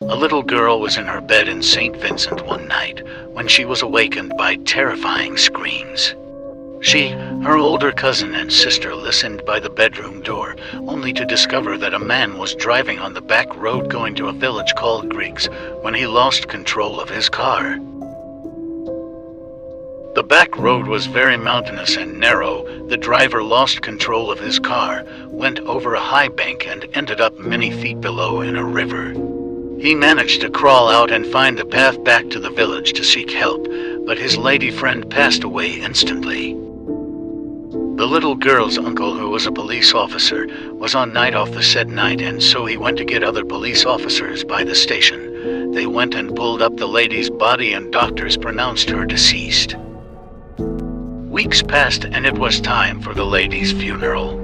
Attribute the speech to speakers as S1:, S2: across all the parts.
S1: A little girl was in her bed in St. Vincent one night when she was awakened by terrifying screams. She, her older cousin, and sister listened by the bedroom door, only to discover that a man was driving on the back road going to a village called Griggs when he lost control of his car. The back road was very mountainous and narrow. The driver lost control of his car, went over a high bank, and ended up many feet below in a river. He managed to crawl out and find the path back to the village to seek help, but his lady friend passed away instantly. The little girl's uncle, who was a police officer, was on night off the said night, and so he went to get other police officers by the station. They went and pulled up the lady's body, and doctors pronounced her deceased. Weeks passed, and it was time for the lady's funeral.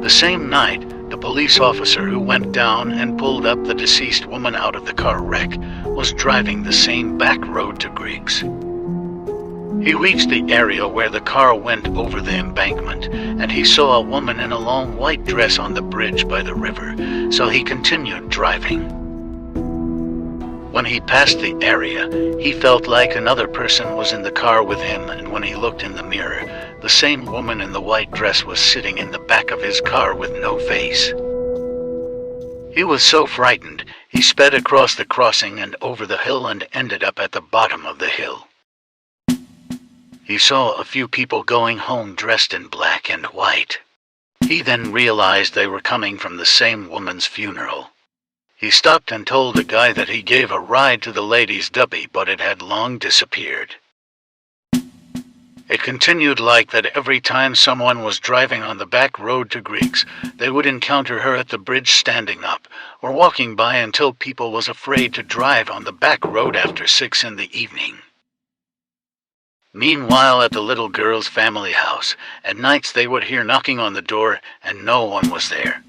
S1: The same night, the police officer who went down and pulled up the deceased woman out of the car wreck was driving the same back road to Griggs. He reached the area where the car went over the embankment, and he saw a woman in a long white dress on the bridge by the river, so he continued driving. When he passed the area, he felt like another person was in the car with him, and when he looked in the mirror, the same woman in the white dress was sitting in the back of his car with no face. He was so frightened, he sped across the crossing and over the hill and ended up at the bottom of the hill. He saw a few people going home dressed in black and white. He then realized they were coming from the same woman's funeral. He stopped and told the guy that he gave a ride to the lady's Duppy, but it had long disappeared. It continued like that every time someone was driving on the back road to Griggs, they would encounter her at the bridge standing up, or walking by until people was afraid to drive on the back road after 6 in the evening. Meanwhile, at the little girl's family house, at nights they would hear knocking on the door, and no one was there.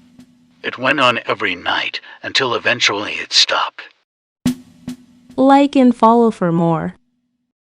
S1: It went on every night, until eventually it stopped.
S2: Like and follow for more.